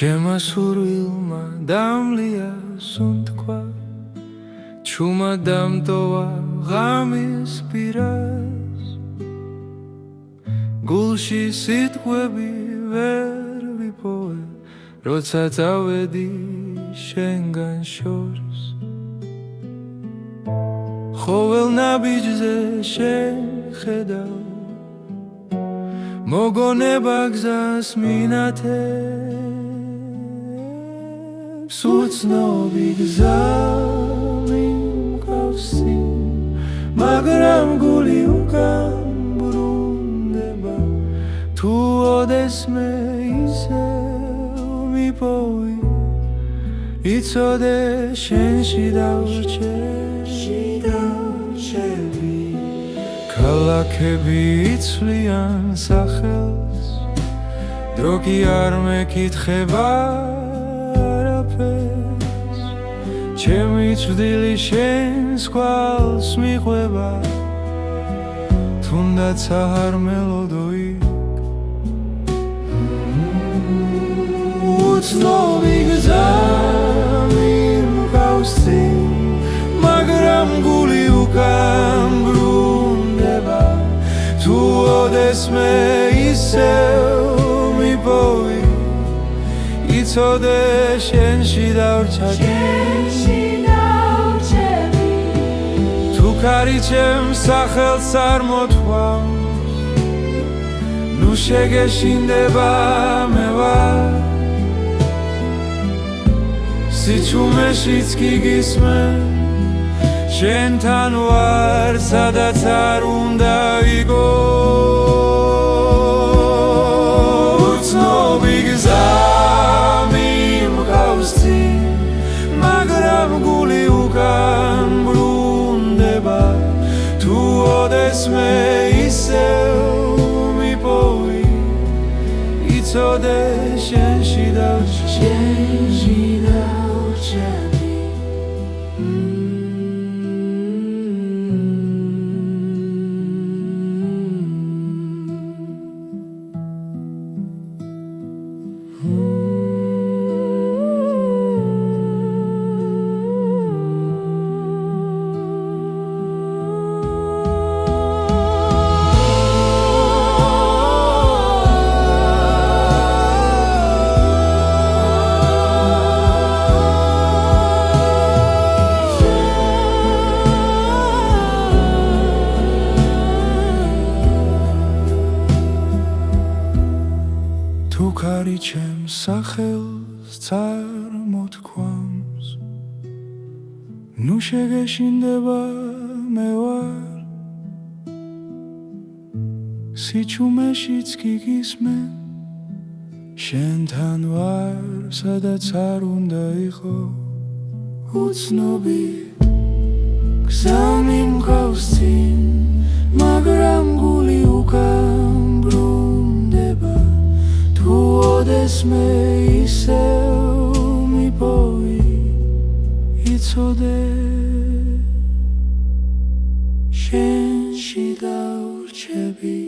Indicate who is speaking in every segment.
Speaker 1: ჩემმა სურვილმა დამლია სუნთქვა ჩუმა დამტოვა ღამის პირას გულში სიტყვები ვერ ვიპოვე როცა წავედი შენგან შორს ხოველ ნაბიჯზე შენ ხედავ მოგონება გზას მინათებს უცნობი გზა მიმყავსი მაგრამ გული უკან ბრუნდება თუ ოდესმე ისევ მიპოვი იცოდე შენში დავრჩები ქალაქები იცვლიან სახელს დრო კი არ მეკითხება არაფერს ჩემი წვდილი შენს კვალს მიყვება თუნდაც არ მელოდო იქ უცნობი გზა მიმყავსი მაგრამ გული უკან ბრუნდება თუ ოდესმე ისევ მიპოვი იცოდე შენში დავრჩები თუ ქარი ჩემს სახელს არ მოთქვამს ნუ შეგეშინდება მე ვარ სიჩუმეშიც კი გისმენ შენთან ვარ სადაც არ უნდა ვიგო უცნობი გზა მიმყავსი მაგრამ გული უკან ბრუნდება თუ ოდესმე ისევ მიპოვი იცოდე შენში დავრჩები თუ ქარი ჩემს სახელს წარმოთქვამს ნუ შეგეშინდება მე ვარ სიჩუმეშიც კი გისმენ შენთან ვარ სადაც არ უნდა იყო უცნობი გზა მიმყავსი მაგრამ გული უკან ბრუნდება თუ ოდესმე ისევ მიპოვი იცოდე შენში დავრჩები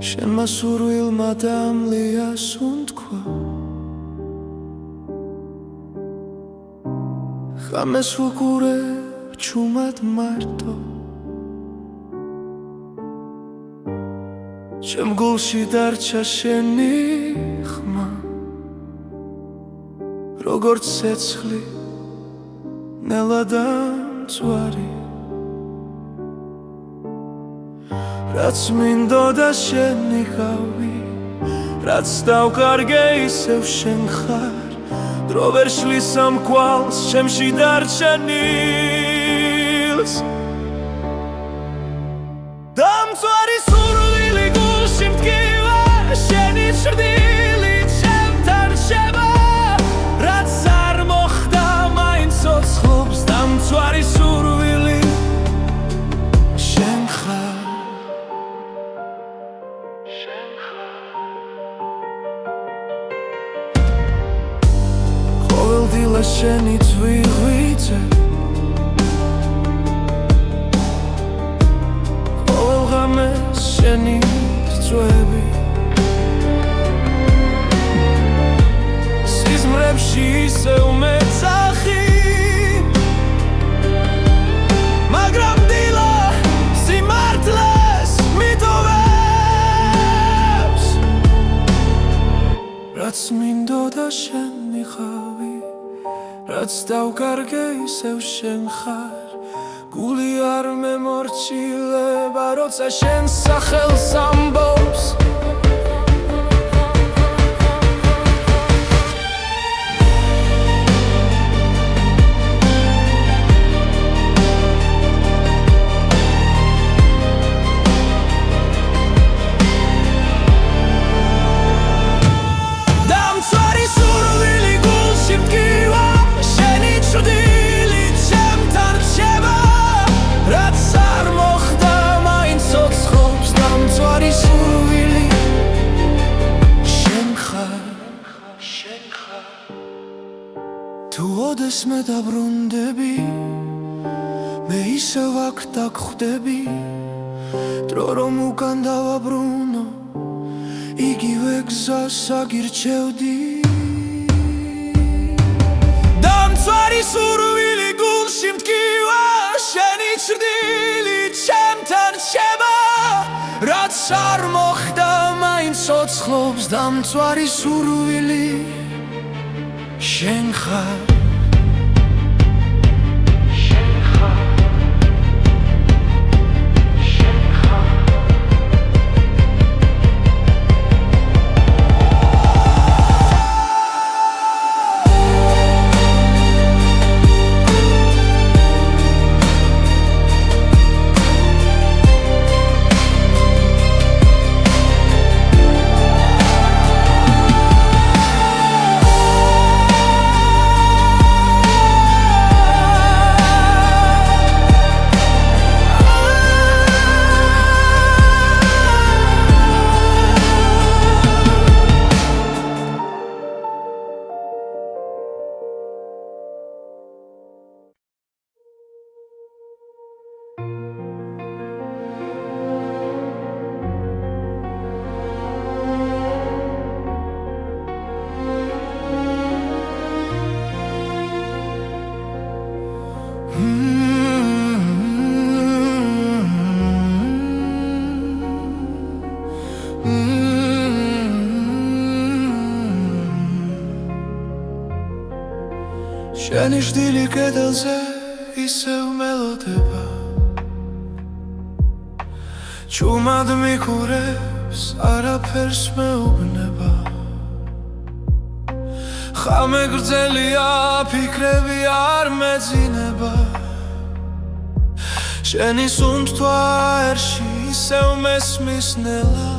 Speaker 1: შენმა სურვილმა დამლია სუნთქვა ღამეს ვუყურებ ჩუმად მარტო ჩემ გულში დარჩა შენი ხმა როგორც ცეცხლი ნელადამწვარი რაც მინდოდა შენ იყავი რაც დავკარგე ისევ შენ ხარ დრო ვერ შლის ამ კვალს ჩემში დარჩენილს დამწვარი სურვილი გულში მტკივა შენი ჭრდილი ჩემთან რჩება რაც არ მოხდა მაინც ცოცხლობს დამწვარი სურვილი შენ ხარ ყოველდღილა შენი ძვირღვიძე ყოველ ღამეს შენი რწვევი სიზმრებში ისევ მეძახი მაგრამ დილა სიმართლეს მიტოვებს რაც მინდოდა შენ მიხავი რაც დავკარგე ისევ შენ ხარ გული არ მემორჩილება როცა შენ სახელს ამბობს თუ ოდესმე დაბრუნდები მე ისევ აქ დაგხვდები დრო რომ უკან დავაბრუნო იგივე გზას აგირჩევდი დამწვარი სურვილი გულში მტკივა შენი ჭრდილი ჩემთან რჩება რაც არ მოხდა მაინც ცოცხლობს დამწვარი სურვილი შენ ხარ შენი ჭრდილი კედელზე ისევ მელოდება ჩუმად მიკურებს არაფერს მეუბნება ხამე გრძელია ფიქრები არ მეძინება შენი სუნთქვა ერში ისევ მესმის ნელა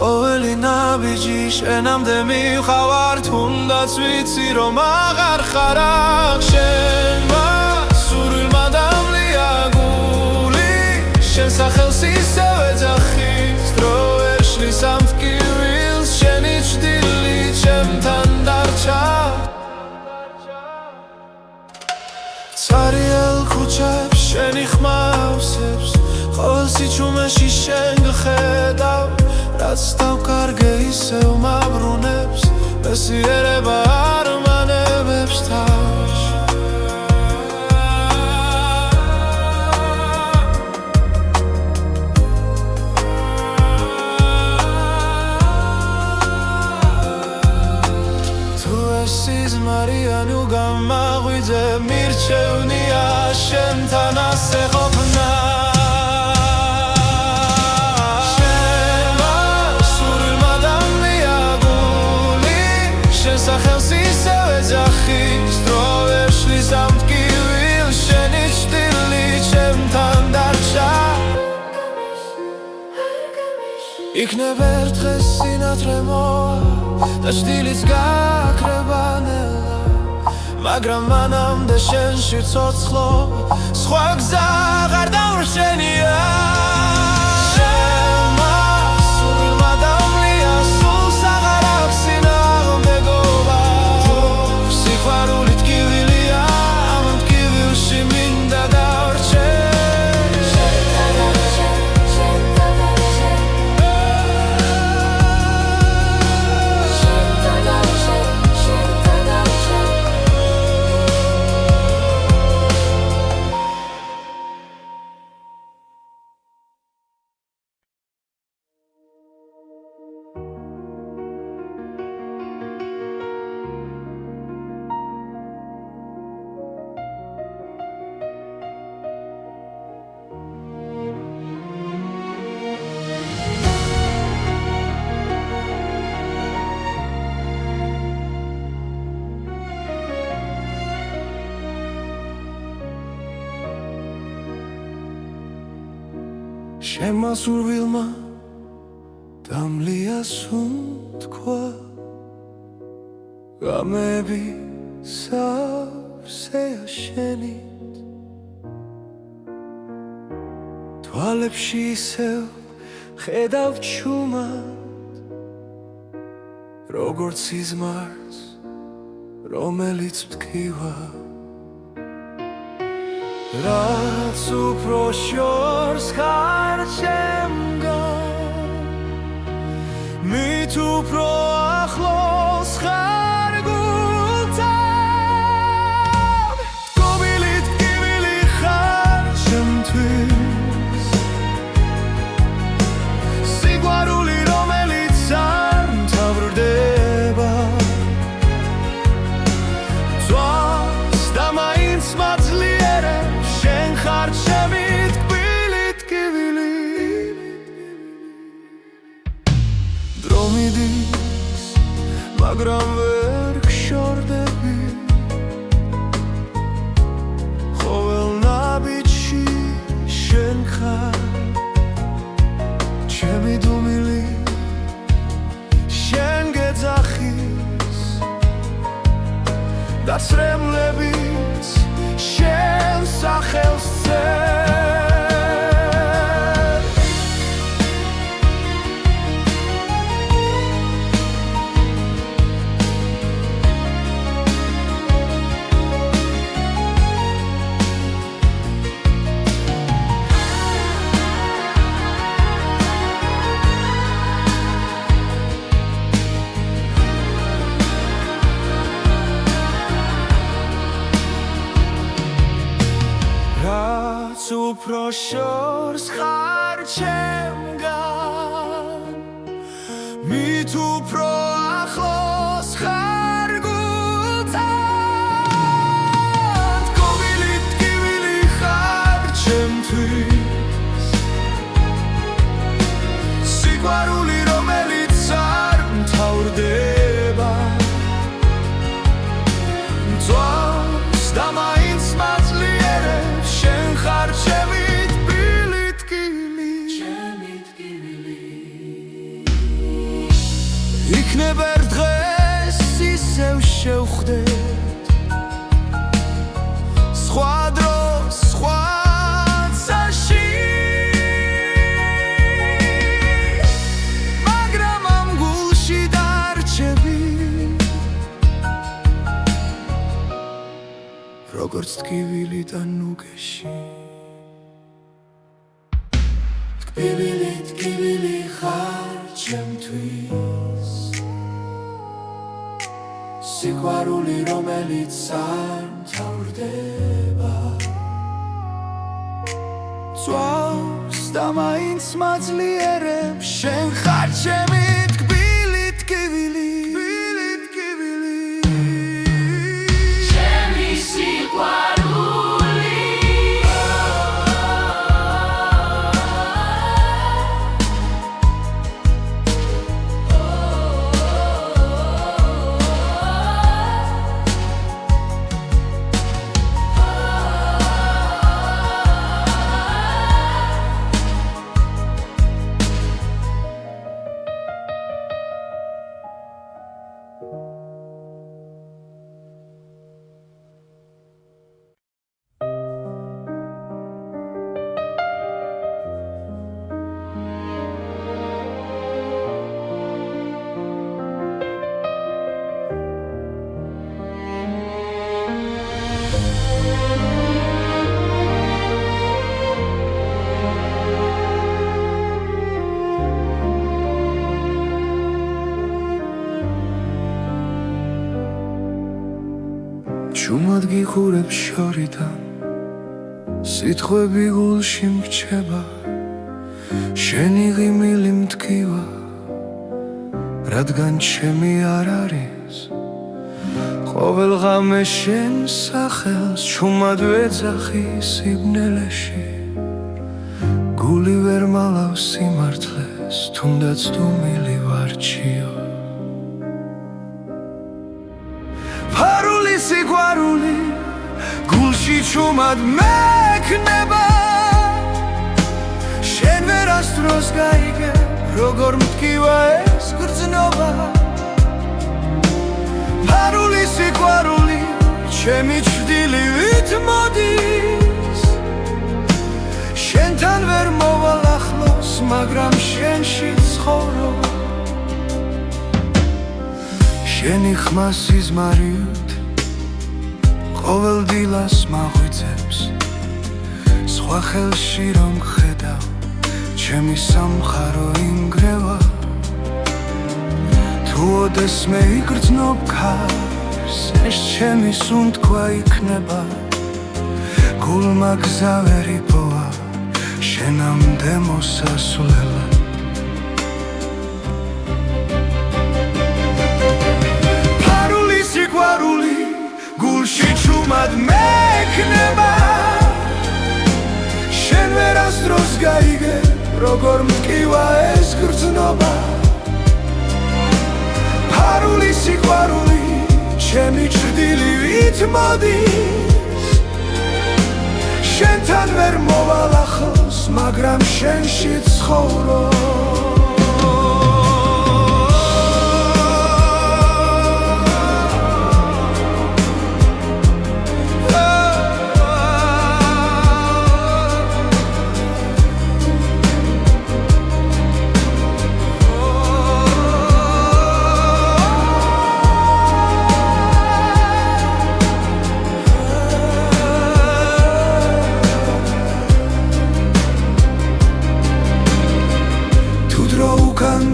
Speaker 1: ყოველი ნაბიჯი შენამდე მივხავარ თუნდაც ვიცი რომ აღარ ხარ აქ შენმა სურვილმა დამლია გული შენ სახელს ისევ ეძახის დრო ვერ შლის ამ ტკივილს შენი ჭრდილი ჩემთან დარჩა ცარიელ ქუჩებს შენი ხმა ავსებს ყოველ სიჩუმეში შენ გხედავ რაც დავკარგე ისევ მაბრუნებს მესიერება არ მანებებს თავს თუ ეს სიზმარია ნუ გამაღვიძე მირჩევნია შენთან ასე ყოფნა იქნებ ერთხელ სინათლე მოვა და შტილიც გაქრება ნელა, მაგრამ მანამდე შენში ცოცხლობა სხვა გზა აღარ დავრჩენია. Shema survilma damlia suntkwa gamebi savseya shenit tvalepshi isev khedav chumat rogorts izmars romelits mtkiva რაც უფრო შორს ხარ ჩემგან მით უფრო ახლოს ხარ გულთან გობილით კივილი ხარ ჩემთვის სიყვარული რომელიც არ მთავრდება ძვას და მაინც მაძლიერებ შენ ხარ ჩემი თბილით კივილი დრო მიდის მაგრამ ვერ გშორდები ყოველ ნაბიჯში შენ ხარ ჩემი დუმილი შენ გეძახის და ცრემლებიც შენ სახელს უფრო შორს ხარ ჩემგან მით უფრო ახლოს ხარ გულთან გობილით კივილი ხარ ჩემთვის სიყვარული რომელიც არ მთავრდება ძვას და მაინც მაძლიერებს შენ ხარ ჩემი თბილით კივილი იქნებ ერთ დღეს ისევ შევხვდეთ სხვა დროს სხვა წაში მაგრამ ამ გულში დარჩები როგორც ტკივილი და ნუგეში ტკბილით კივილი ხარ ჩემთვის სიყვარული რომელიც არ მთავრდება ძვას და მაინც მაძლიერებს შენ ხარ ჩემი ტკბილით კივილი ჩემი სიყვარული ჭუმად გიხურებ შორიდან სიტყვები გულში მრჩება შენი ღიმილი მტკივა რადგან ჩემი არ არის ყოველ ღამე შენ სახელს ჭუმად ვეძახი სიბნელეში გული ვერ მალავს სიმართლეს თუნდაც დუმილი ვარჩიო ფარული სიყვარული გულში ჭუმად მექნება შენ ვერასდროს გაიგე როგორ მტკივა ეს გრძნობა ფარული სიყვარული ჩემი ჩრდილივით მოდის შენთან ვერ მოვალ ახლოს მაგრამ შენში ცხოვრობ შენი ხმა სიზმარიოთ ყოველ დილას მაღვიძებს სხვა ხელში რომ ხედავ ჩემი სამხარო ინგრევა თუ ოდესმე იგრძნობ ქარს ეს ჩემი სუნთქვა იქნება გულმა გზა ვერ იპოვა შენამდე მოსასვლელად ფარული სიყვარული გულში ჭუმად მექნება შენ ვერასდროს გაიგე როგორ მტკივა ეს გრძნობა ფარული სიყვარული ჩემი ჩრდილივით მოდის შენთან ვერ მოვალ ახლოს მაგრამ შენში ცხოვრობ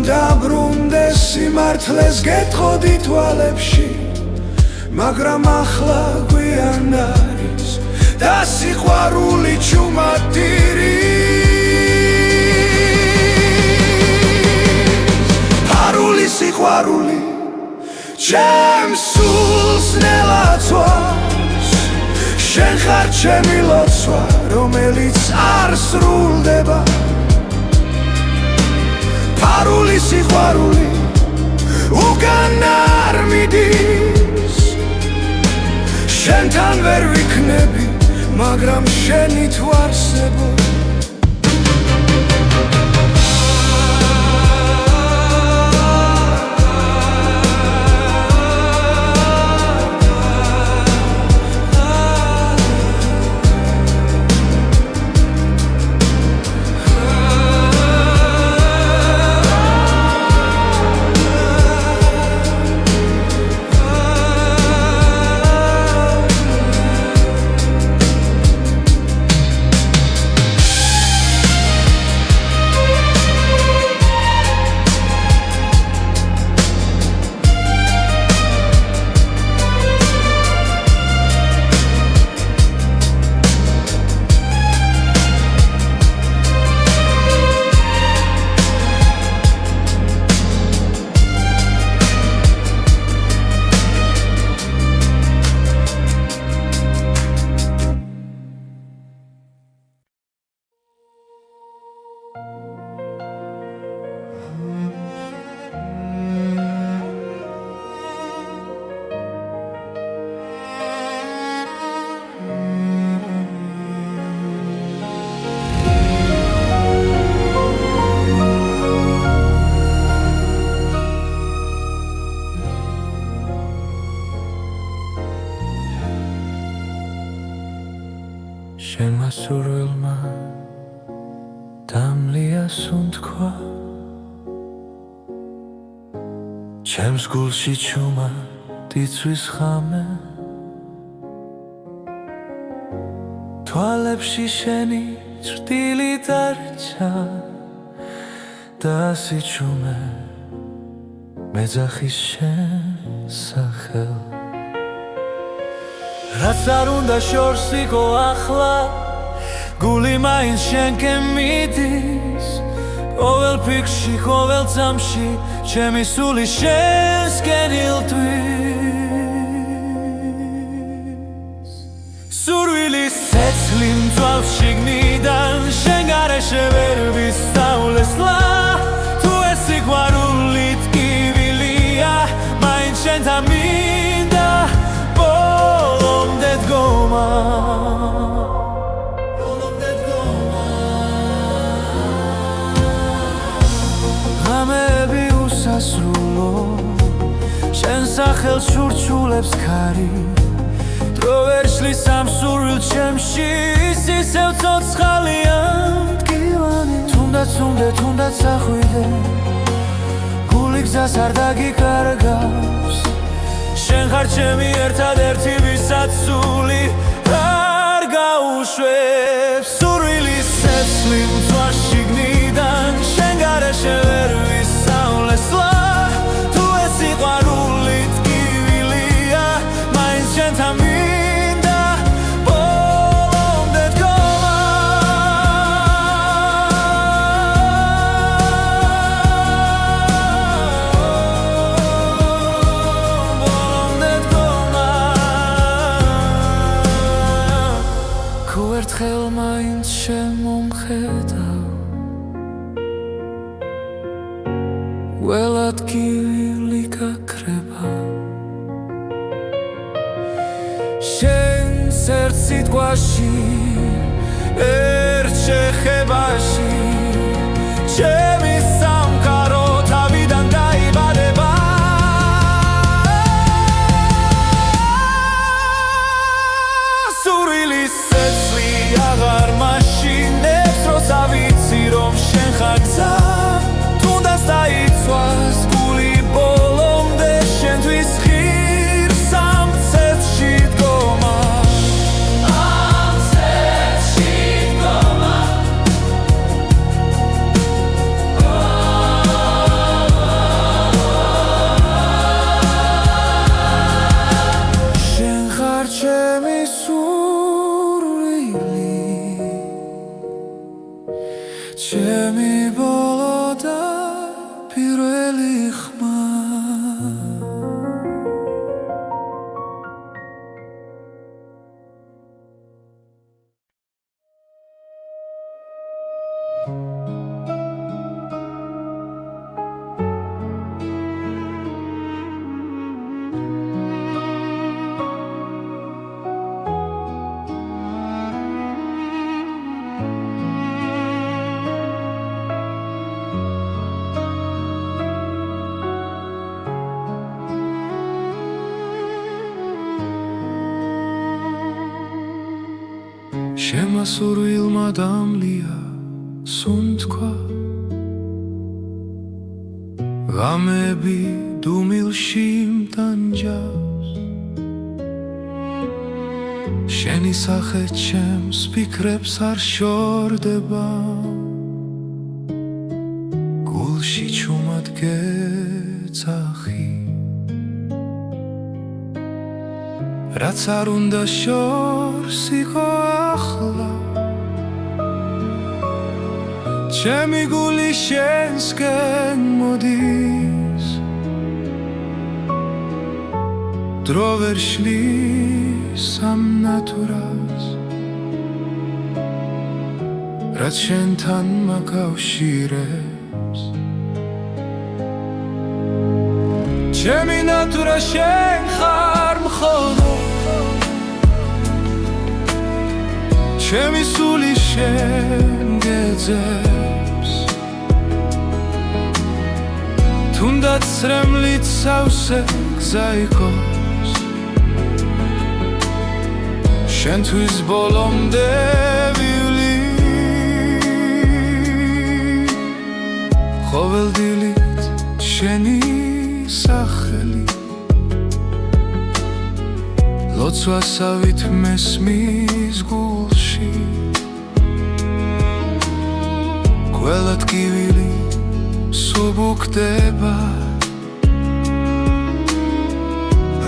Speaker 1: დაბრუნდეს სიმართლეს გეტყოდი თვალებში მაგრამ ახლა გვიან არის და სიყვარული ჭუმად ტირის ფარული სიყვარული ჩემს სულს ნელაცვას შენ ხარ ჩემი ლოცვა რომელიც არ სრულდება ფარული სიყვარული უკან არ მიდის შენთან ვერ ვიქნები მაგრამ შენი თუ არსებობ შენმა სურვილმა დამლია სუნთქვა ჩემს გულში ჭუმად იცვის ღამე თვალებში შენი ჭრტილი დარჩა და სიჩუმე მეძახის შენ სახელ რაც არ უნდა შორს იყო ახლა გული მაინც შენკენ მიდის ყოველ ფიქრში, ყოველ წამში ჩემი სული შენსკენ ილტვის სურვილის ცეცხლი მწვავს შიგნიდან შენ გარეშე ვერ ვისწავლესლა თუ ეს სიყვარული ტკივილია მაინც შენთან მინდა ბოლომდე დგომა ღამეები უსასრულო შენ სახელს შურჩულებს ქარი დრო ვერ შლის ამ სურვილ ჩემში ისევ ცოცხალია მტკივანი თუნდაც ახვიდე გული გზას არ დაგიკარგავს შენ ხარ ჩემი ერთადერთი ვისაც სული არ გაუშვებს სურვილის ცეცხლი მწვავს შიგნიდან შენ გარეშე ვერ ვისწავლესლა თუ ეს სიყვარული ტკივილია მაინც შენთან მინდა ბოლომდე დგომა ბოლომდე დგომა თუ ერთხელ მაინც შემომხედავ ველად გივილი გაქრება შენს ერთ სიტყვაში ერთ შეხებაში ჩემი სამყარო თავიდან დაიბადება სურვილის ცეცხლი აღარ მაშინებს როც ავიცი რომ შენ ხარ გზა დაიცვას გული ბოლომდე შენთვის ღირს ამ ცეცხლში დგომა ამ ცეცხლში დგომა შენ ხარ ჩემი სურვილი ჩემი ბოლო და პირველი ხმა შემა სურვილმა დამლია სუნთქვა ღამეები დუმილში მტანჯავს შენი სახე ჩემს ფიქრებს არ შორდება გულში ჩუმად გეძახი რაც არ უნდა შორს იყო ახლა ჩემი გული შენსკენ მოდის დრო ვერ შლის ამ ნატურას რაც შენთან მაკავშირებს ჩემი ნატურა შენ ხარ მხოლოდ ჩემი სული შენ გეძებს თუნდაც ცრემლით სავსე გზა იყოს შენთვის ბოლომდე ვივლი ყოველდილით შენი სახელი ლოცვასავით მესმის გულში ყველა ტკივილი სუბუქდება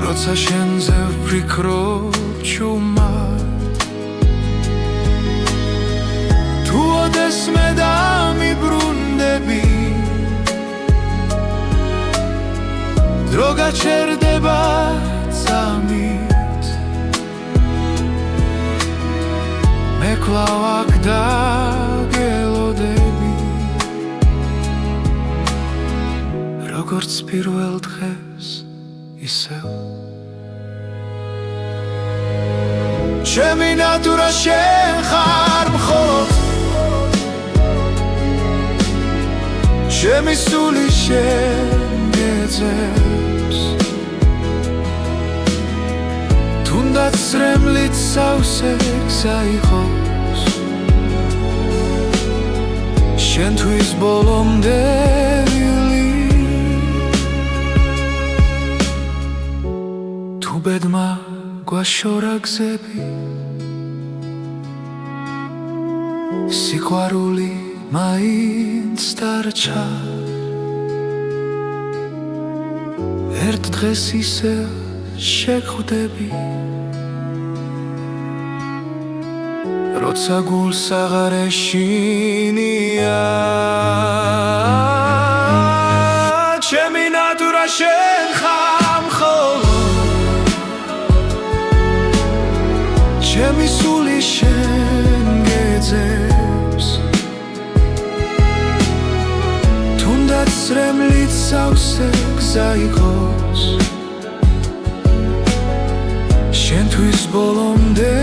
Speaker 1: როცა შენზე ვფიქრობ ჩუმად თუ ოდეს მე დამიბრუნდები დრო გაჩერდება წამით მე კვლავ აქ დაგელოდები როგორც პირველ დღეს ისევ ჩემი ნატურა შენ ხარ მხოლოდ ჩემი სული შენ გეძებს თუნდაც სრემლით სავსე გზა იყოს შენთვის ბოლომდე ბედმა გვაშორა გზები სიყვარული მაინც დარჩა ერთ დღეს ისე შეხვდები როცა გულს აღარ ეშინია ჩემი ნატურა შენ ხარ მხოლოდ ჩემი სული შენ გეძებს თუნდაც სრემლით სავსე გზა იყოს შენთვის ბოლომდე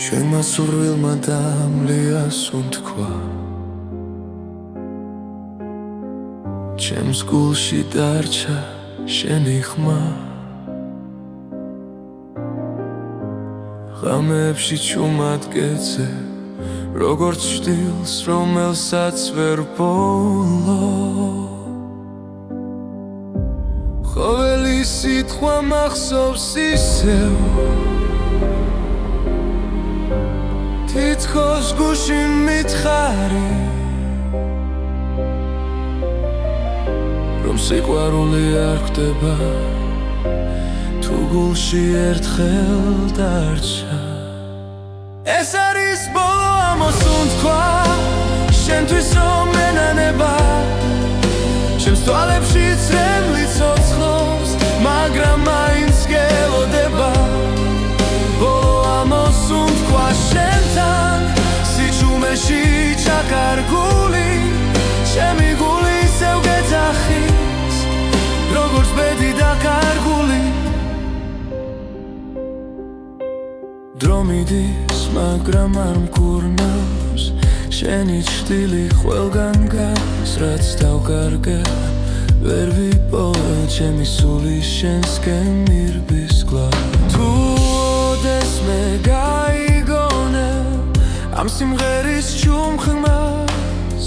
Speaker 1: შენმა სურვილმა დამლიას უთქვა ჩემს გულში დარჩა შენი ხმა ღამეებში ჩუმად გეძე როგორც შტილს რომელსაც ვერ ვბოლო ყოველი სიტყვა მახსოვს ისევ თითქოს გულში მითხარი რომ სიყვარული არ ხდება თუ გულში ერთხელ დარჩა ეს არის ბოლო ამოსუნთქვა შენთვის რომ ენანება ჩემს თვალებში წრემლი ცოცხლობს მაგრამ მაინც გელოდება ბოლო ამოსუნთქვა შენთან სიჩუმეში ჩაკარგული ჩემი გული ისევ გეძახის როგორც ბედი დაკარგული დრო მიდის მაგრამ არ მკურნავს შენი ჭრილი ყველგან გადის რაც დავკარგე ვერ ვიპოვე ჩემი სული შენსკენ მირბის კვლავ თუ ოდეს მე გაიგონე ამ სიმღერის ჩუმხმას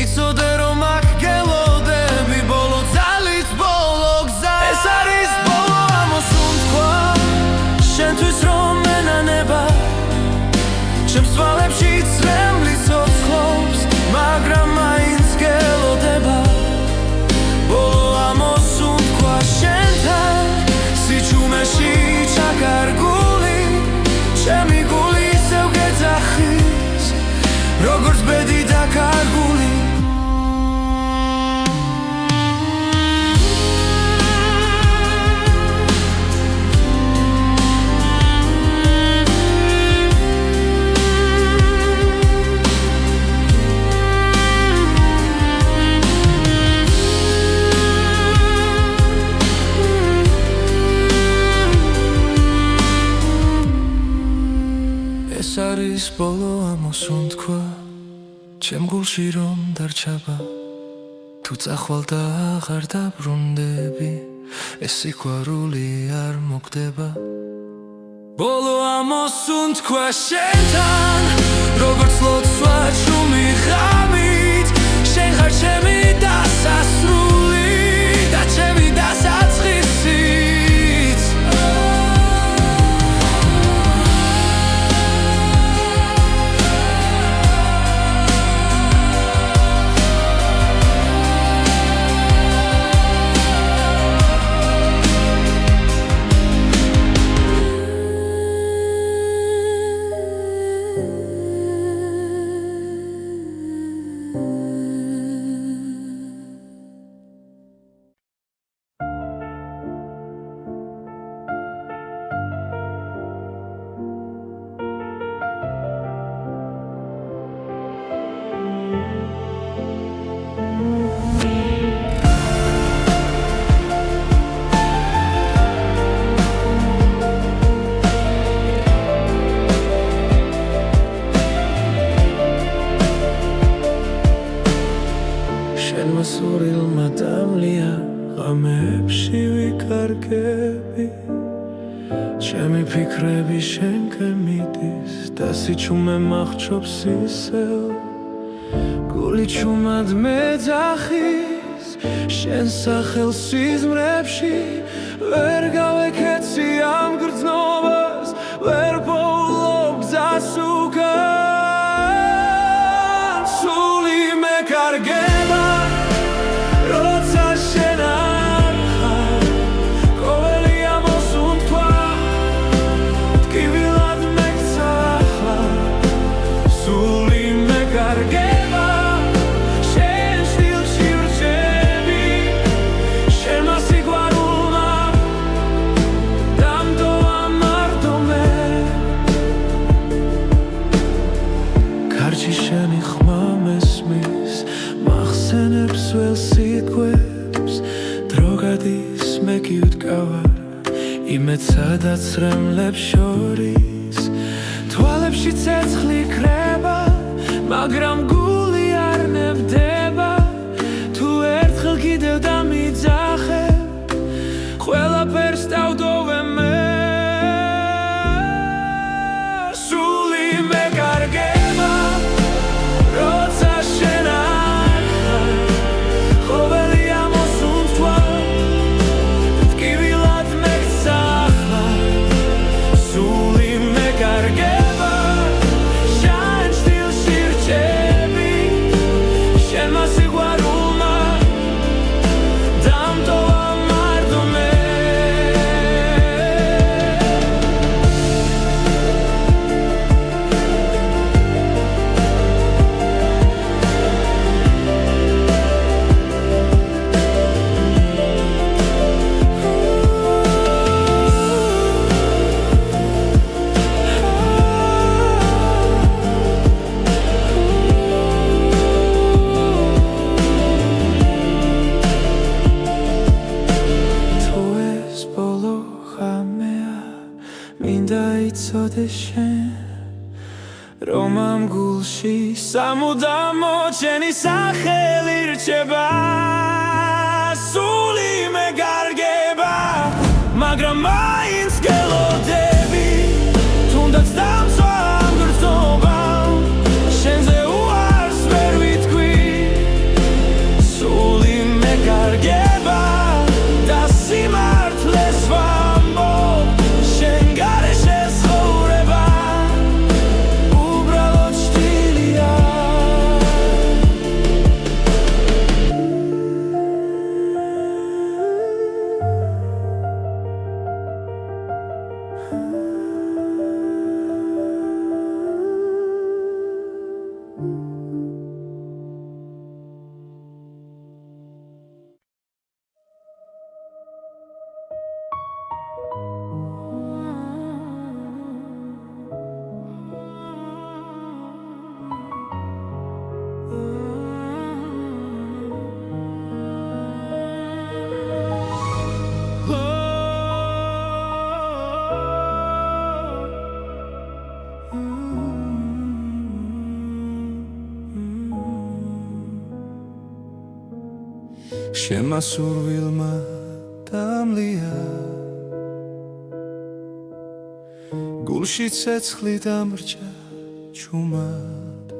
Speaker 1: იცოდე რომ აქ გელოდები ბოლო ძალით ბოლო გზა ეს არის ბოლო ამოსუნთქვა შენთვის რომ ენანება ჩემს თვალებში წრემლი ცოცხლობს მაგრამ მაინც გელოდება ბოლო ამოსუნთქვა შენთან სიჩუმეში ჩაკარგული ჩემი გული ისევ გეძახის როგორც ბედი დაკარგული ეს არის ბოლო ამოსუნთქვა ჩემ გულში რომ დარჩება თუ წახვალ და აღარ დაბრუნდები ეს სიყვარული არ მოხდება ბოლო ამოსუნთქვა შენთან როგორც ლოცვა ჩუმი ღამით შენ ხარ ჩემი დასასრული და ჩემი დასაწყისიც სურილმა დამლია ღამეებში ვიკარგები ჩემი ფიქრები შენკენ მიდის და სიჩუმე მახრობს ისევ გული ჩუმად მეძახის შენ სახელს სიზმრებში ვერ გავეკეცი ამ გრძნობას ვერ პოულობ გზას უკან სული მეკარგება იმეც სადაც რემლებს შორის თვალებში ცეცხლი ქრება მაგრამ გული არ ნებდება თუ ერთხელ კიდევ დამიძახებ ყველაფერს დავდოვე მე სული მეკარგება როცა შენ არ ხარ ყოველი ამოსუნთქვა რომ ამ გულში სამუდამო ჩემი სახელი რჩება სული მეკარგება მაგრამ მაინც გელოდები თუნდაც დამცვა ამ გრძნობამ შენზე უარს ვერ ვიტყვი სული მეკარგება და სიმართლეს ვამბობ შენ გარეშე შემასურვილმა დამლია გულში ცეცხლი დამრჩა ჩუმად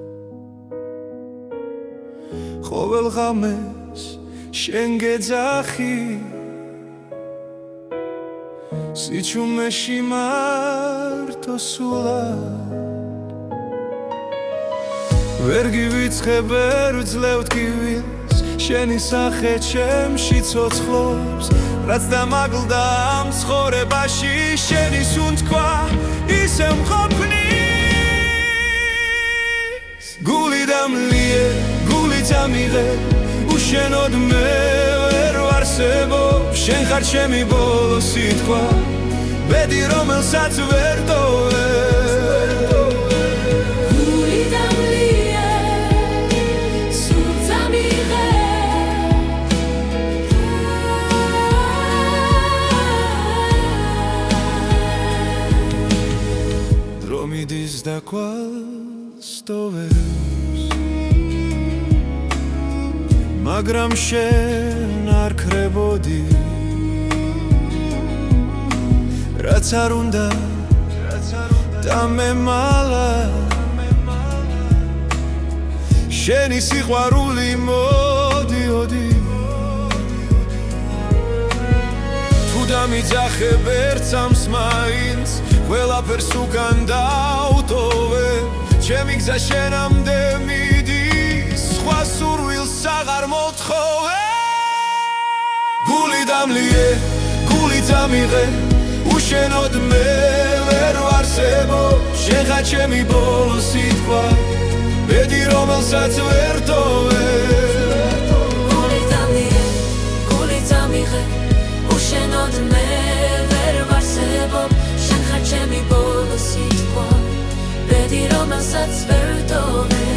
Speaker 1: ყოველ ღამეს შენ გეძახი სიჩუმეში მარტო სულად ვერ გივიწყებ ვერ ვძლევ ტკივილს შენი სახე ჩემში ცოცხლობს რაც დამაგლდა ამ ცხოვრებაში შენი სუნთქვა ისე მყოფნის გული დამლიე გული დამიღე უშენოდ მე ვერ ვარსებობ შენ ხარ ჩემი ბოლო სიტყვა ბედი რომელსაც ვერ ტოვე მიდის და კვალს ტოვებს მაგრამ შენ არ ქრებოდი რაც არ უნდა დამემალა შენი სიყვარული მოდიოდი თუ დამიძახებ ერთს ამს მაინც ყველაფერს უკან დავტოვე ჩემი გზა შენამდე მიდის სხვა სურვილს აღარ მოთხოვე გული დამლიე გული დამიღე უშენოდ მე ვერ ვარსებობ შენ ხარ ჩემი ბოლო სიტყვა ბედი რომელსაც ვერ ტოვე
Speaker 2: გული დამლიე გული დამიღე უშენოდ მე ვერ ვარსებობ ჩემი ბოლო სიტყვა ბედი რომელსაც ვერ ტოვე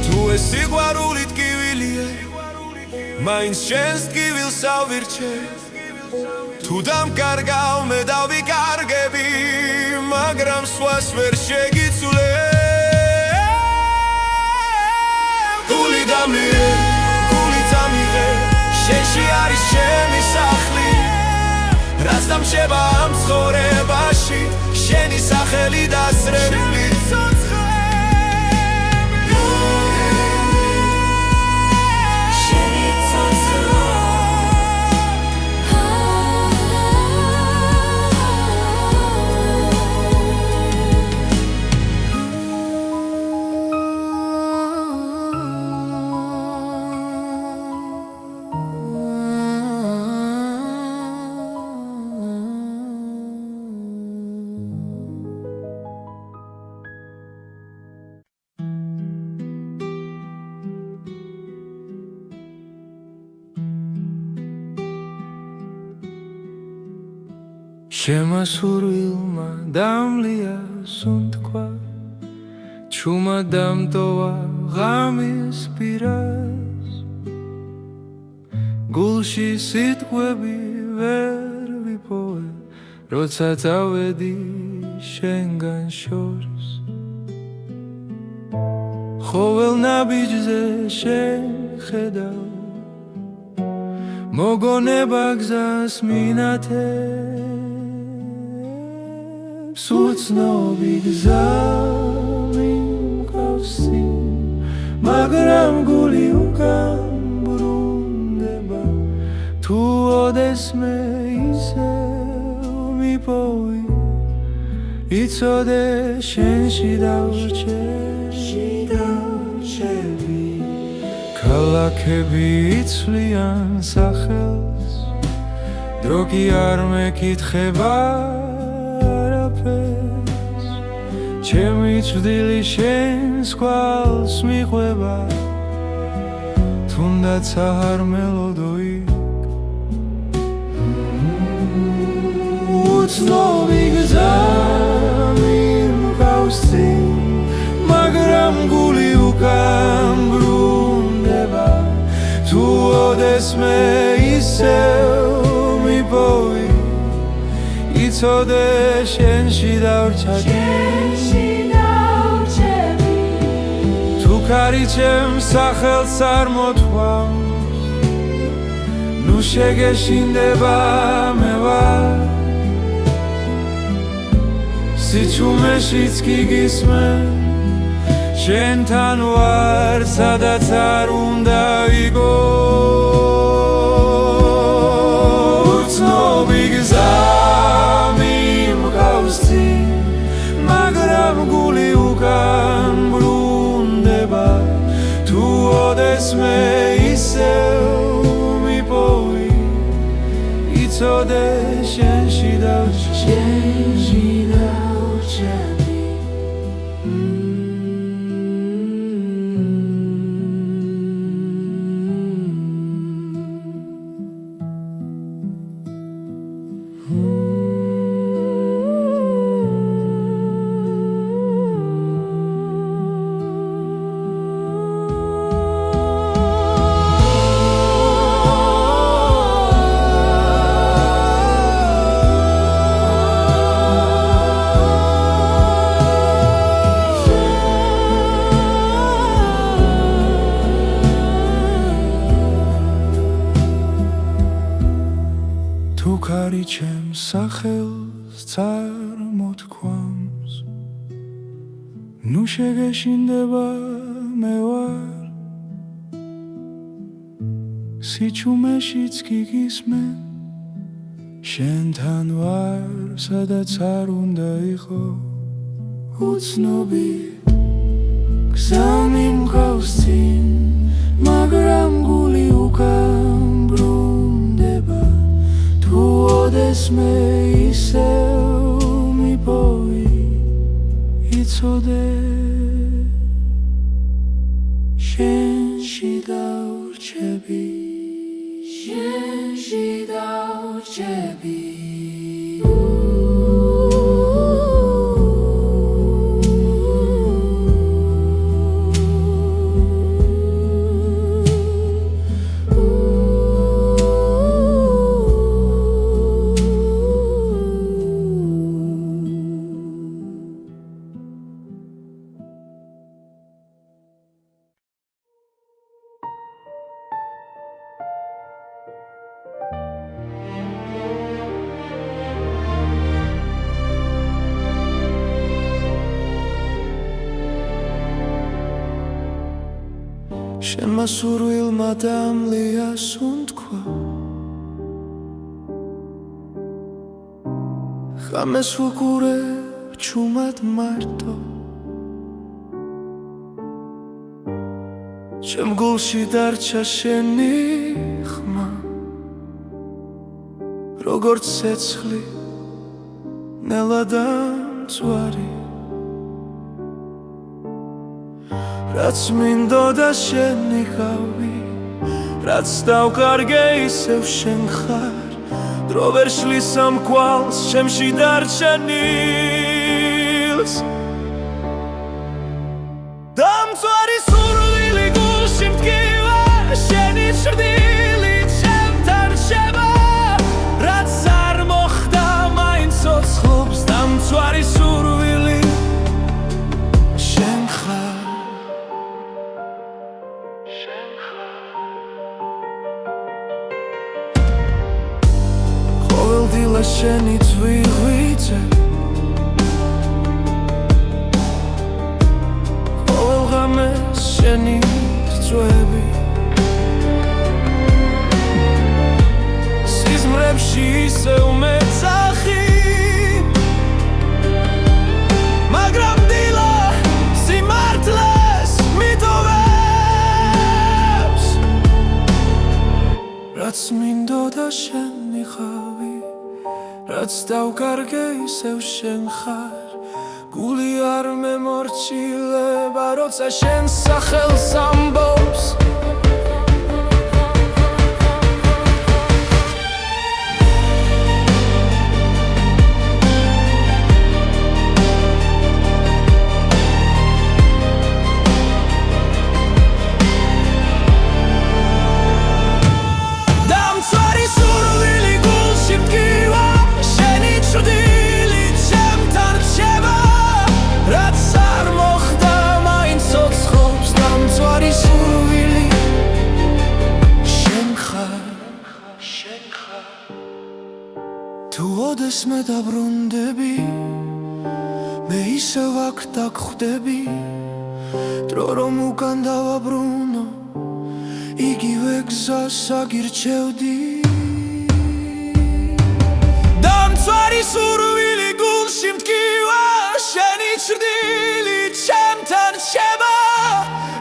Speaker 1: თუ ეს სიყვარული ტკივილია მაინც შენს ტკივილს ავირჩევ თუ დამკარგავ მე დავიკარგები მაგრამ სხვას ვერ შეგიცვლებ გული დამლიე გული დამიღე შენში არის ჩემი სახლი რაც დამრჩება ამ ცხოვრებაში შენი სახელი დასრებული
Speaker 2: შენი ცოცხლი
Speaker 1: შემასურვილმა დამლია სუნთქვა ჩუმად დამტოვა ღამის პირას გულში სიტყვები ვერ ვიპოვე როცა წავედი შენგან შორს ყოველ ნაბიჯზე შენ ხედავ მოგონება გზას მინათებს უცნობი გზა მიმყავსი მაგრამ გული უკან ბრუნდება თუ ოდესმე ისევ მიპოვი იცოდე შენში დავრჩები ქალაქები იცვლიან სახელს დრო კი არ მეკითხება არაფერს ჩემი წვდილი შენს კვალს მიყვება თუნდაც არ მელოდო იქ უცნობი გზა მიმყავსი მაგრამ გული უკან ბრუნდება თუ ოდესმე ისევ მიპოვი იცოდე შენში დავრჩები თუ ქარი ჩემს სახელს არ მოთქვამს ნუ შეგეშინდება მე ვარ სიჩუმეშიც კი გისმენ შენთან ვარ სადაც არ უნდა ვიგო უცნობი გზა მიმყავს წინ მაგრამ გული უკან ბრუნდება თუ ოდესმე ისევ მიპოვი იცოდე შენში დავჭები თუ ქარი ჩემს სახელს წარმოთქვამს ნუ შეგეშინდება მე ვარ სიჩუმეშიც კი გისმენ შენთან ვარ სადაც არ უნდა იყო უცნობი გზა მიმყავს წინ მაგრამ გული უკან ბრუნდება თუ ოდესმე ისევ მიპოვი იცოდე შენში დავრჩები შენში დავრჩები შენმა სურვილმა დამლია სუნთქვა ხამეს ვუყურებ ჩუმად მარტო ჩემ გულში დარჩა შენი ხმა როგორც ცეცხლი ნელადამწვარი რაც მინდოდა შენი ხავი რაც დავკარგე ისევ შენ ხარ დრო ვერ შლის ამ კვალს ჩემში დარჩენილს დამწვარი სურვილი გულში მტკივა შენი ჭრდილი ჩემთან რჩება რაც არ მოხდა მაინც ცოცხლობს დამწვარი სურვილი შენ ხარ დილა შენი ძვირღვიძე ყოველ ღამეს შენი წვევი სიზმრებში ისევ მეძახი მაგრამ დილა სიმართლეს მიტოვებს რაც მინდოდა შენი ხავი რაც დავკარგე ისევ შენ ხარ გული არ მემორჩილება როცა შენ სახელს ამბობს Რაც არ მოხდა მაინც ცოცხლობს დამწვარი სურვილი დღეს მე დაბრუნდები მე ისევ აქ დაგხვდები დრო რომ უკან დავაბრუნო იგივე გზას აგირჩევდი დამცვარი სურვილი გულში მტკივა შენი ჭრდილი ჩემთან რჩება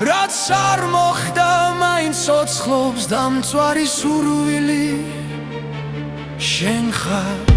Speaker 1: რაც არ მოხდა მაინც ცოცხლობს დამცვარი სურვილი შენ ხარ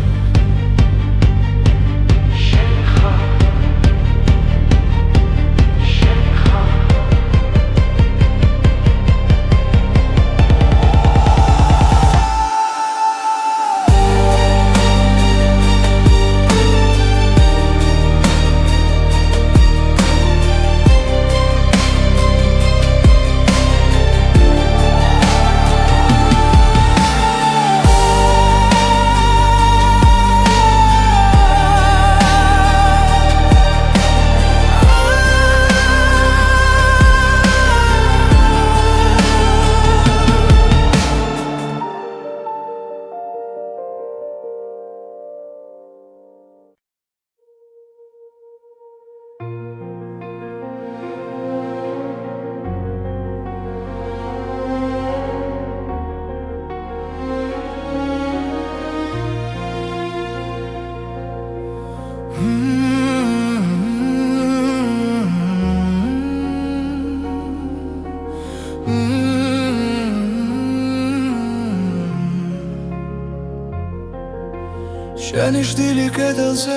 Speaker 1: შენი ჭრდილი კედელზე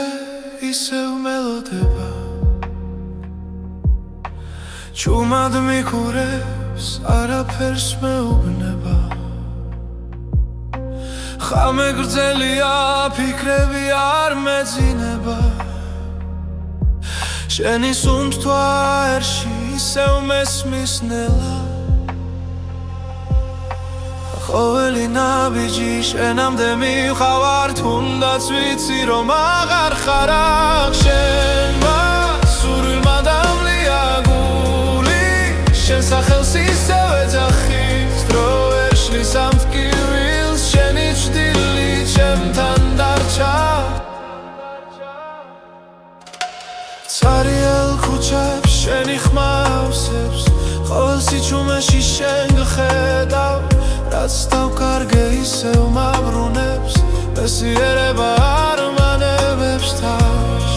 Speaker 1: ისევ მელოდება ჩუმად მიყურებს არაფერს მეუბნება ხამე გრძელია ფიქრები არ მეძინება შენი სუნთქვა ერში ისევ მესმის ნელა ყოველი ნაბიჯი შენამდე მივხავარ თუნდაც ვიცი რომ აღარ ხარ აქ შენმა სურვილმა დამლია გული შენ სახელს ისევ ეძახის დრო ვერ შლის ამ ტკივილს შენი ჭრდილი ჩემთან დარჩა ცარიელ ქუჩებს შენი ხმა ავსებს ყოველ სიჩუმეში შენ გხედავ რაც დავკარგე ისევ მაბრუნებს მესიერება არ მანებებს თავს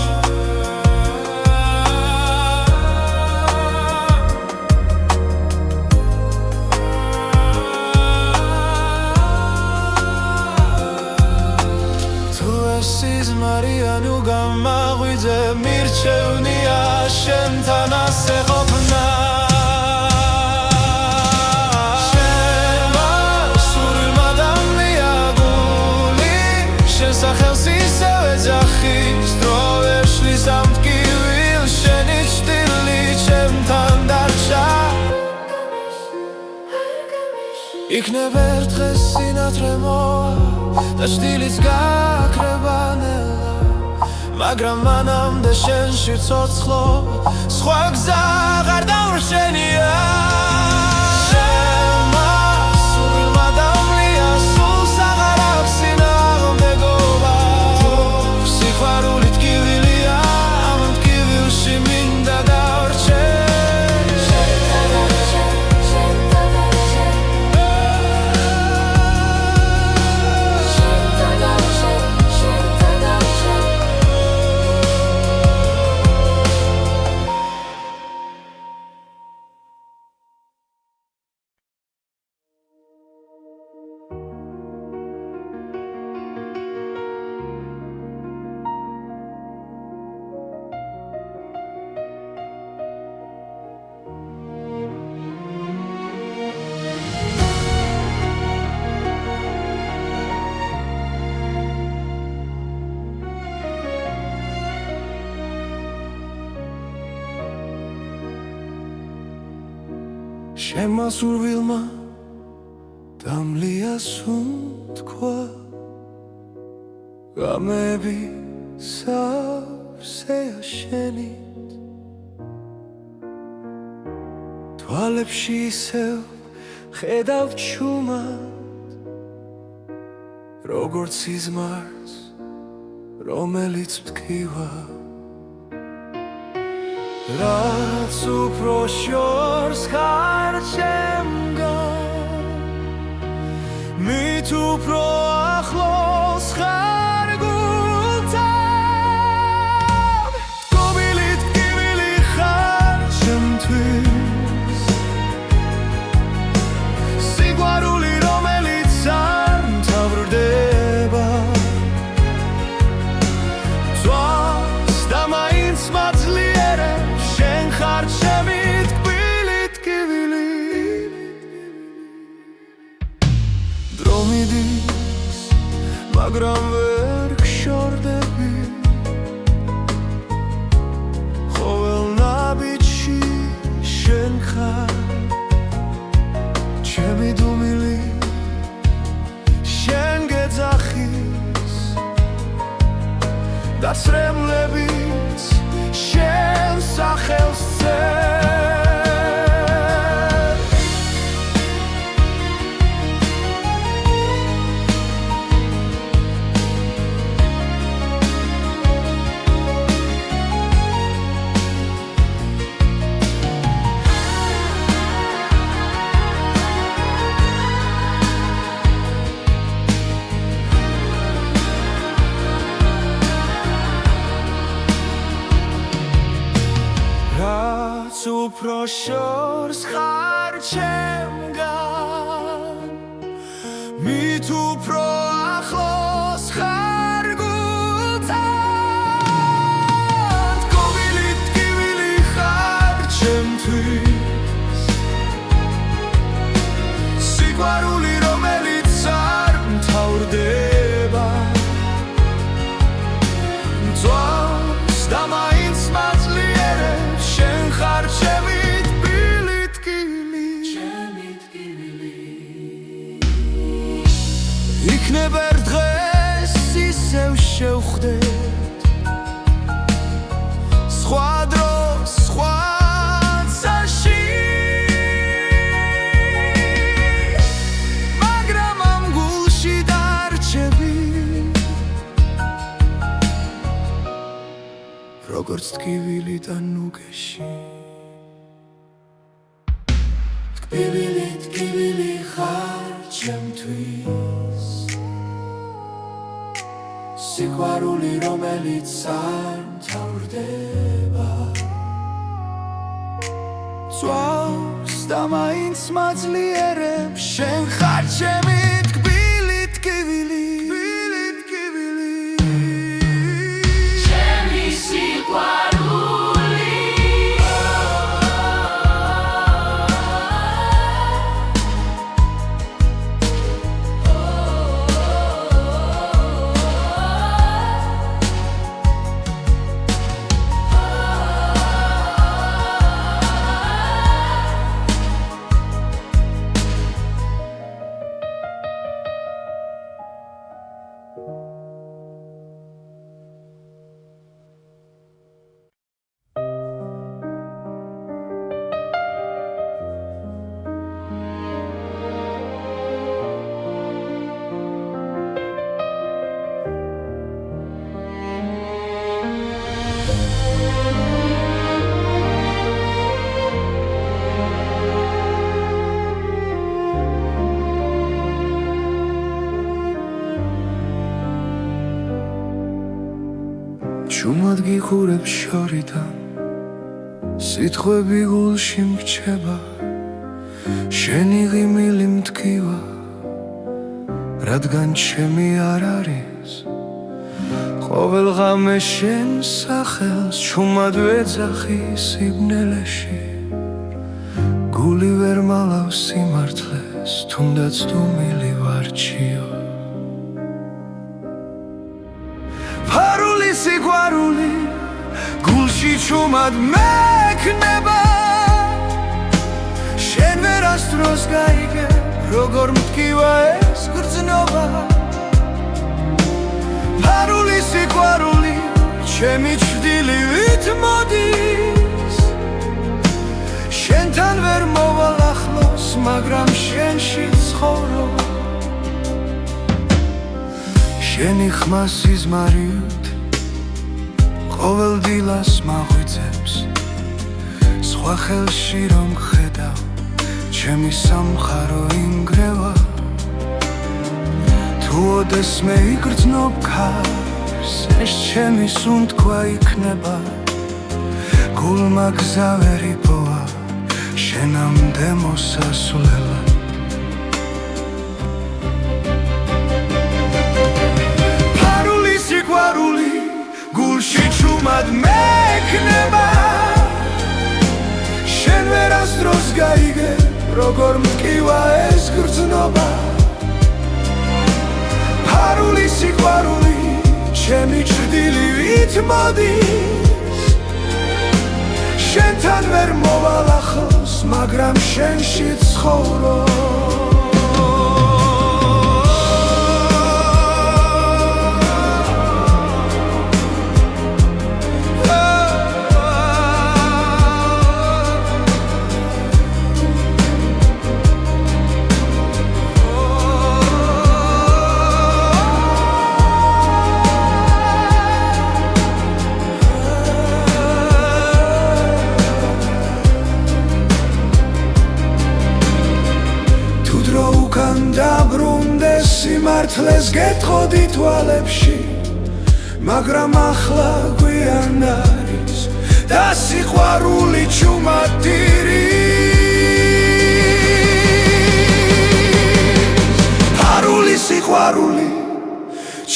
Speaker 1: თუ ეს სიზმარია ნუ გამაღვიძე მირჩევნია შენთან ასე ყოფნა სახელს ისევ ეძახის დრო ვერ შლის ამ ტკივილს შენი ჭრდილი ჩემთან დარჩა იქნებ ერთ დღეს სინათლე მოვა და ჭრდილიც გაქრება ნელა მაგრამ მანამდე შენში ცოცხლობ სხვა გზა აღარ დავრჩენია შენმა სურვილმა დამლია სუნთქვა გამები სავსეა შენით თვალებში ისევ ხედავ ჩუმად როგორც სიზმარს რომელიც მткиვა რაც უფრო შორს ხარ ჩემგან მით უფრო ახლოს ხარ გულთან გობილით ტკივილი ხარ ჩემთვის სიყვარული რომელიც არ მთავრდება ძვავს და მაინც მაძლიერებს შენ ხარ ჩემი ტკბილი ტკივილი დრო მიდის მაგრამ ვერ გშორდები ყოველ ნაბიჯში შენ ხარ ჩემი დუმილი შენ გეძახის დასრემლებიც შენ სახელს რაც უფრო შორს ხარ ჩემგან მით უფრო ახლოს ხარ გულთან გობილი ტკივილი ხარ ჩემთვის სიყვარული რომელიც არ მთავრდება ძვავს და მაინც მაძლიერებს შენ ხარ ჩემი ტკბილი ტკივილი იქნება ერთ დღეს ისევ შევხვდეთ სხვა დროს სხვა წაში მაგრამ ამ გულში დარჩები როგორც ტკივილი და ნუგეში ტკბილი ტკივილი ხარ ჩემთვის სიყვარული რომელიც არ მთავრდება ძვავს და მაინც მაძლიერებს შენ ხარ ჩემი ტკბილი ტკივილი
Speaker 2: ჩემი სიყვარული
Speaker 1: შუმად გიხურებ შორიდან სიტყვები გულში მრჩება შენი ღიმილი მткиვა რადგან ჩემი არ არის ყოველ ღამე შენ სახელს შუმად ვეძახი სიბნელეში გული ვერ მალავს სიმართლეს თუნდაც დუმილი ვარჩიო სიყვარული გულში ჩუმად მექნება შენ ვერასდროს გაიგებ როგორ მткиვა ეს გრძნობა ფარული სიყვარული ჩემი ჩრდილივით მოდის შენთან ვერ მოვალ ახლოს მაგრამ შენში ცხოვრობ შენი ხმა სიზმარიოთ ყოველ დილას მაღვიძებს სხვა ხელში რომ ხედავ ჩემი სამყარო ინგრევა თუ ოდესმე იგრძნობ ქარს ეს ჩემი სუნთქვა იქნება გულმა გზა ვერ იპოვა შენამდე მოსასვლელად ფარული სიყვარული გულში ჩუმად მექნება შენ ვერასდროს გაიგე როგორ მტკივა ეს გრძნობა ფარული სიყვარული ჩემი ჭრდილივით მოდის შენთან ვერ მოვალ ახლოს მაგრამ შენში ცხოვრობ დაბრუნდეს სიმართლეს გეტყოდი თვალებში მაგრამ ახლა გვიან არის და სიყვარული ჩუმადირის ფარული სიყვარული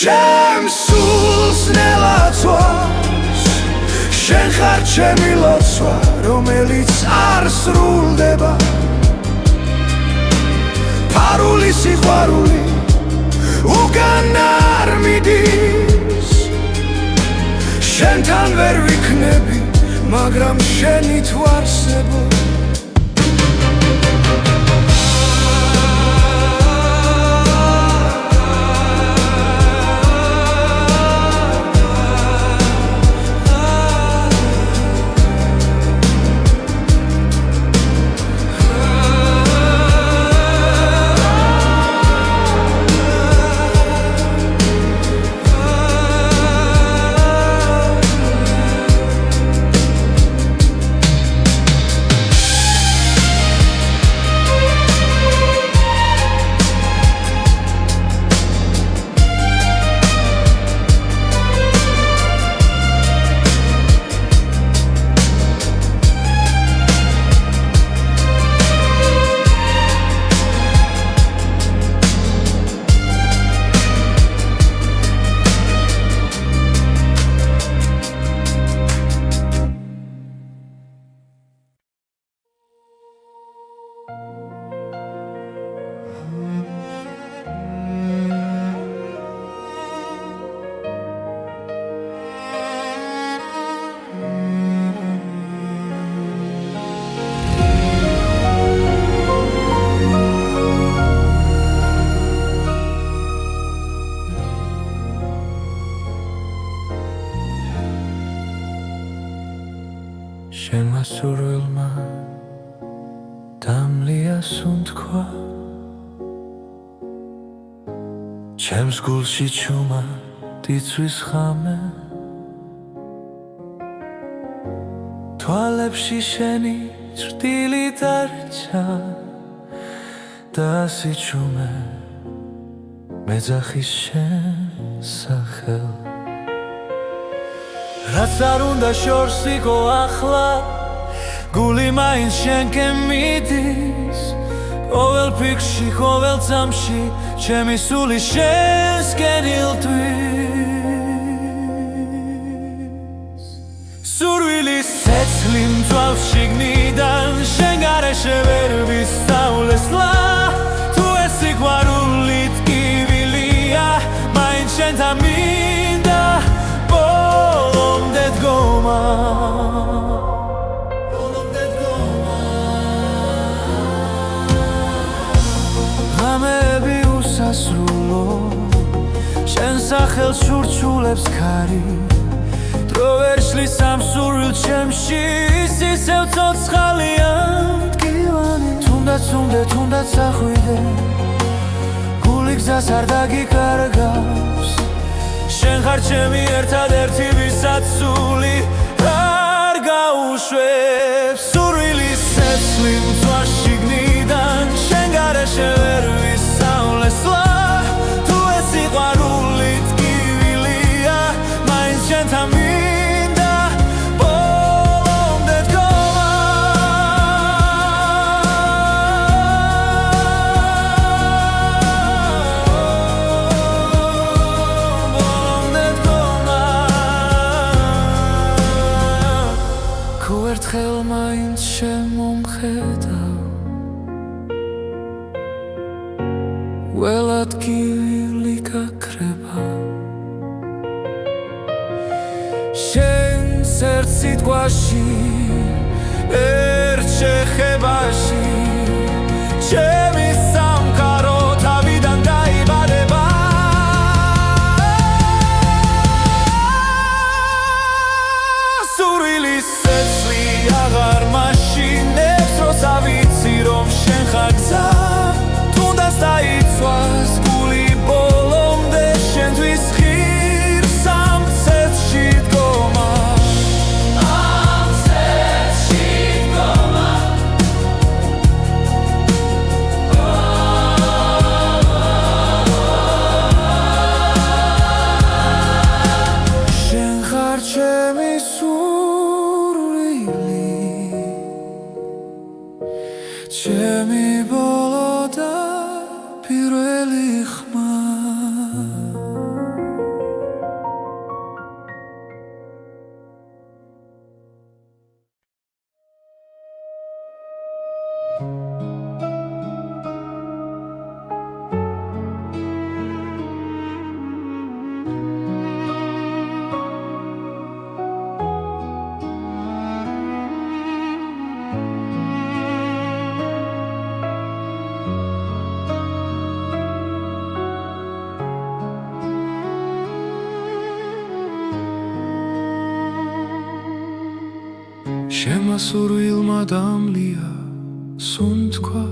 Speaker 1: ჩემს სულს ნელაცვავს შენ ხარ ჩემი ლოცვა რომელიც არ სრულდება ფარული სიყვარული უკან არ მიდის შენთან ვერ ვიქნები მაგრამ შენი თუ არსებობ შენმა სურვილმა დამლია სუნთქვა ჩემს გულში ჩუმად იცვის ხამე თვალებში შენი ჭრდილი დარჩა და სიჩუმე მეძახის შენ სახელ რაც არ უნდა შორს იყო ახლა გული მაინც შენკენ მიდის ყოველ ფიქრში ყოველ წამში ჩემი სული შენსკენ ილტვის სურვილის ცეცხლი მწვავს შიგნიდან შენ გარეშე ვერ ვისწავლესლა თუ ეს სიყვარული ტკივილია მაინც შენთან მინდა ღამეები უსასრულო შენ სახელს შურჩულებს ქარი დრო ვერ შლის ამ სურვილ ჩემში ისევ ცოცხალია მტკივანი თუნდაც ახვიდე გული გზას არ დაგიკარგავს შენ ხარ ჩემი ერთადერთი ვისაც სული არ გაუშვებს სურვილის ცეცხლი მწვანე შიგნიდან შენ გარეშე ვერ ვისავლესლა თუ ეს სიყვარული ტკივილია მაინც შენთან მინდა ბოლომდე დგომა ბოლომდე დგომა თუ ერთხელ მაინც შემომხედავ ველად გივილი გაქრება შენს ერთ სიტყვაში ერთ შეხებაში ჩემი სამყარო თავიდან დაიბადება სურვილის ცეცხლი აღარ მაშინებს როცა ვიცი რომ შენ ხარ გზა თუნდაც დაიცვას გული ბოლომდე შენთვის ღირს ამ ცეცხლში დგომა ამ ცეცხლში დგომა შენ ხარ ჩემი სურვილი ჩემი ბოლო და პირველი ხმა შემასურვილმა დამლია სუნთქვა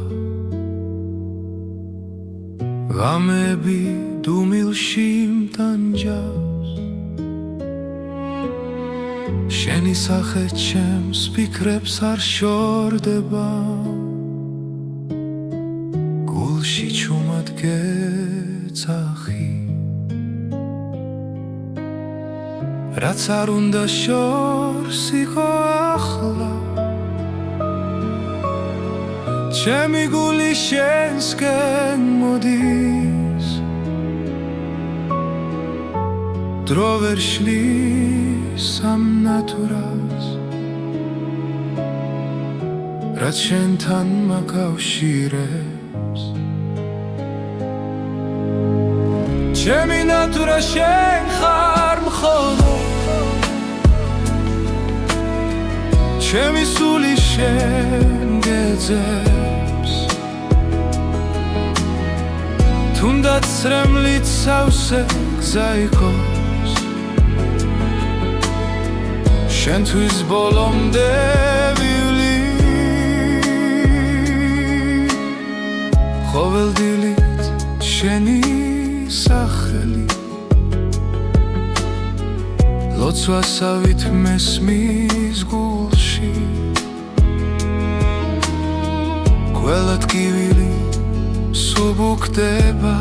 Speaker 1: ღამები დუმილში მტანჯავს შენი სახე ჩემს ფიქრებს არ შორდება გულში ჩუმად გეძახი რაც არ უნდა შორს იყო ახლა ჩემი გული შენსკენ მოდის დრო ვერ შლის ამ ნატურას რაც შენთან მაკავშირებს ჩემი ნატურა შენ ხარ მხოლოდ ჩემი სული შენ გეძებს თუნდაც ცრემლით სავსე გზა იყოს შენთვის ბოლომდე ვივლი ყოველდილით შენი სახელი ლოცვასავით მესმის გულში ყველა ტკივილი სუბუქდება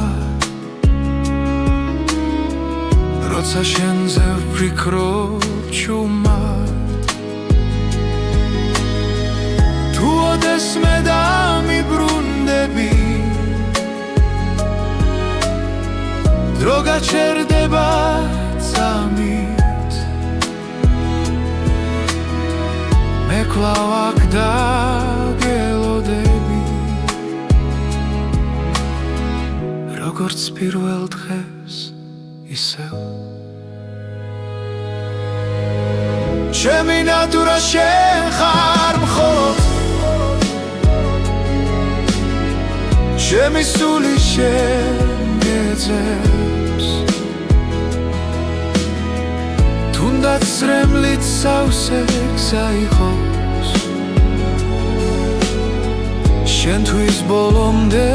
Speaker 1: როცა შენზე ვფიქრობ ჩუმად თუ ოდესმე დამიბრუნდები დრო გაჩერდება წამით მე კვლავ აქ დაგელოდები როგორც პირველ დღეს ისევ ჩემი ნატურა შენ ხარ მხოლოდ ჩემი სული შენ გეძებს თუნდაც ცრემლით სავსე გზა იყოს შენთვის ბოლომდე